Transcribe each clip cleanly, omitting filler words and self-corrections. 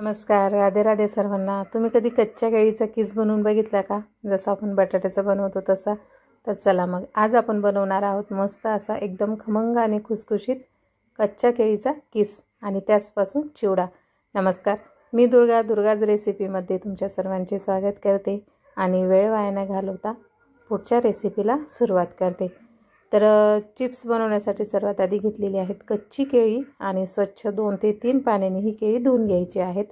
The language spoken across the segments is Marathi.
नमस्कार, राधे राधे सर्वांना। तुम्ही कधी कच्च्या केळीचा किस बनवून बघितला का? जसं आपण बटाट्याचा बनवतो तसा। तर चला मग आज आपण बनवणार आहोत मस्त असा एकदम खमंग आणि खुसखुशीत कच्च्या केळीचा किस आणि त्याचपासून चिवडा। नमस्कार, मी दुर्गाज रेसिपीमध्ये तुमच्या सर्वांचे स्वागत करते आणि वेळ वाया न घालवता पुढच्या रेसिपीला सुरुवात करते। तर चिप्स बनवण्यासाठी सर्वात आधी घेतलेली आहेत कच्ची केळी आणि स्वच्छ 2 ते 3 पाण्याने ही केळी धुवून घ्यायची आहेत।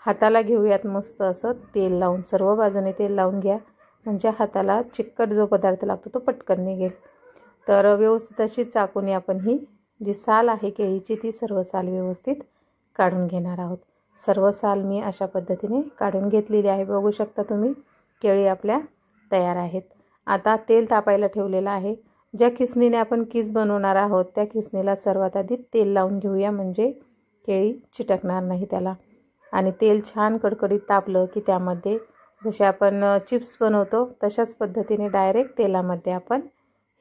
हाताला घेऊयात मस्त असं तेल लावून, सर्व बाजूने तेल लावून घ्या म्हणजे हाताला चिकट जो पदार्थ लागतो तो पटकन निघेल। तर व्यवस्थित अशी चाकूने आपण ही जी साल आहे केळीची ती सर्व साल व्यवस्थित काढून घेणार आहोत। सर्व साल मी अशा पद्धतीने काढून घेतलेली आहे। बघू शकता तुम्ही केळी आपल्या तयार आहेत। आता तेल तापायला ठेवलेलं आहे। ज्या खिसणीने आपण किस बनवणार आहोत त्या खिसणीला सर्वात आधी तेल लावून घेऊया म्हणजे केळी चिटकणार नाही त्याला। आणि तेल छान कडकडीत तापलं की त्यामध्ये जसे आपण चिप्स बनवतो तशाच पद्धतीने डायरेक्ट तेलामध्ये आपण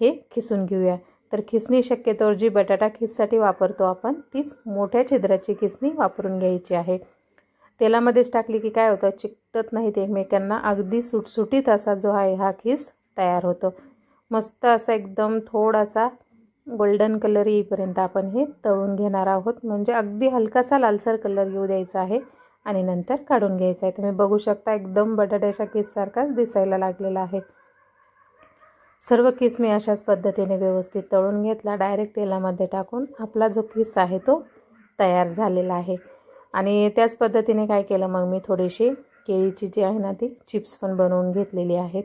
हे खिसून घेऊया। तर खिसणी शक्यतोवर जी बटाटा खिससाठी वापरतो आपण तीच मोठ्या छिद्राची खिसणी वापरून घ्यायची आहे। तेलामध्येच टाकली की काय होतं, चिकटत नाहीत एकमेकांना, अगदी सुटसुटीत असा जो आहे हा खिस तयार होतो। मस्त असा एकदम थोडासा गोल्डन कलर येईपर्यंत आपण हे तळून घेणार आहोत म्हणजे अगदी हलकासा लालसर कलर येऊ द्यायचा आहे आणि नंतर काढून घ्यायचा आहे। तुम्ही बघू शकता एकदम बटाट्याच्या किस सारखाच दिसायला लागलेला आहे। सर्व किस मी अशाच पद्धतीने व्यवस्थित तळून घेतला। डायरेक्ट तेलामध्ये टाकून आपला जो किस आहे तो तयार झालेला आहे। आणि त्याच पद्धतीने काय केलं मग मी थोडीशी केळीची जी आहे ना ती चिप्स पण बनवून घेतलेली आहेत।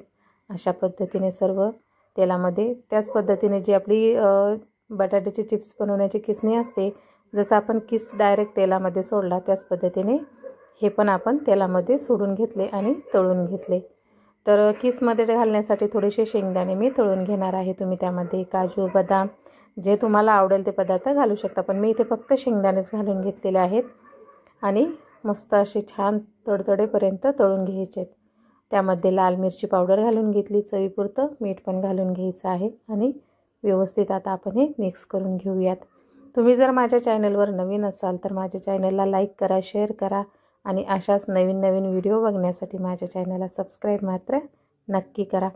अशा पद्धतीने सर्व तेलामध्ये त्याच पद्धतीने जी आपली बटाट्याची चिप्स बनवण्याची खिसणी असते, जसं आपण किस डायरेक्ट तेलामध्ये सोडला त्याच पद्धतीने हे पण आपण तेलामध्ये सोडून घेतले आणि तळून घेतले। तर किसमध्ये घालण्यासाठी थोडेसे शेंगदाणे मी तळून घेणार आहे। तुम्ही त्यामध्ये काजू, बदाम जे तुम्हाला आवडेल ते पदार्थ घालू शकता, पण मी इथे फक्त शेंगदाणेच घालून घेतलेले आहेत आणि मस्त असे छान तडतडेपर्यंत तळून घ्यायचे। त्यामध्ये लाल मिरची पावडर घालून घेतली, चवीपुरतं मीठ पण घालून घ्यायचं आहे आणि व्यवस्थित आता आपण हे मिक्स करून घेऊयात। तुम्ही जर माझ्या चॅनलवर नवीन असाल तर माझ्या चॅनलला लाईक करा, शेअर करा आणि अशाच नवीन व्हिडिओ बघण्यासाठी माझ्या चॅनलला सबस्क्राईब मात्र नक्की करा।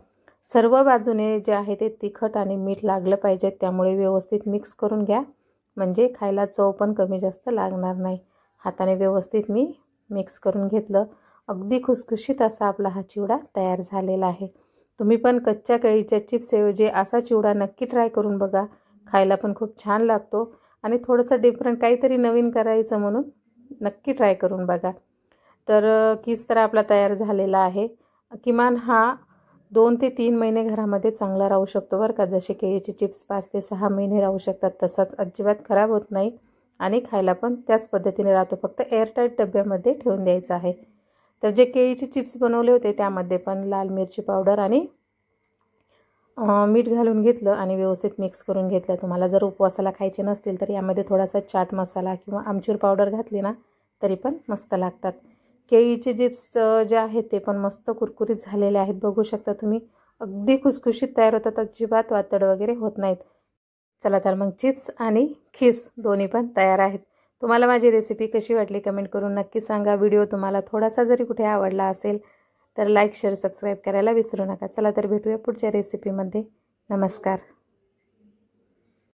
सर्व बाजूने जे आहे ते तिखट आणि मीठ लागलं पाहिजे, त्यामुळे व्यवस्थित मिक्स करून घ्या म्हणजे खायला चव पण कमी जास्त लागणार नाही। हाताने व्यवस्थित मी मिक्स करून घेतलं। अगदी खुसखुशीत असा आपला हा चिवडा तयार झालेला आहे। तुम्ही पण कच्च्या केळीच्या चिप्स ऐवजी असा चिवडा नक्की ट्राय करून बघा, खायला पण खूप छान लागतो आणि थोडंसं डिफरंट काहीतरी नवीन करायचं म्हणून नक्की ट्राय करून बघा। तर किस तर आपला तयार झालेला आहे। किमान हा 2 ते 3 महिने घरामध्ये चांगला राहू शकतो बरं का। जसे केळीचे चिप्स 5 ते 6 महिने राहू शकतात तसाच अजिबात खराब होत नाही आणि खायला पण त्याच पद्धतीने राहतो, फक्त एअरटाईट डब्यामध्ये ठेवून द्यायचं आहे। तर जे केळीचे चिप्स बनवले होते त्यामध्ये पण लाल मिरची पावडर आणि मीठ घालून घेतलं आणि व्यवस्थित मिक्स करून घेतलं। तुम्हाला जर उपवासाला खायचे नसतील तर यामध्ये थोडासा चाट मसाला किंवा आमचूर पावडर घातली ना तरी पण मस्त लागतात। केळीचे चिप्स जे आहेत ते पण मस्त कुरकुरीत झालेले आहेत। बघू शकता तुम्ही अगदी खुसखुशीत तयार होतात, अजिबात वातड वगैरे होत नाहीत। चला तर मग चिप्स आणि खिस दोन्ही पण तयार आहेत। तुम्हाला माझी रेसिपी कशी वाटली कमेंट करून नक्की सांगा। व्हिडिओ तुम्हाला थोडासा जरी कुठे आवडला असेल तर लाईक, शेअर, सबस्क्राईब करायला विसरू नका। चला तर भेटूया पुढच्या रेसिपीमध्ये। नमस्कार।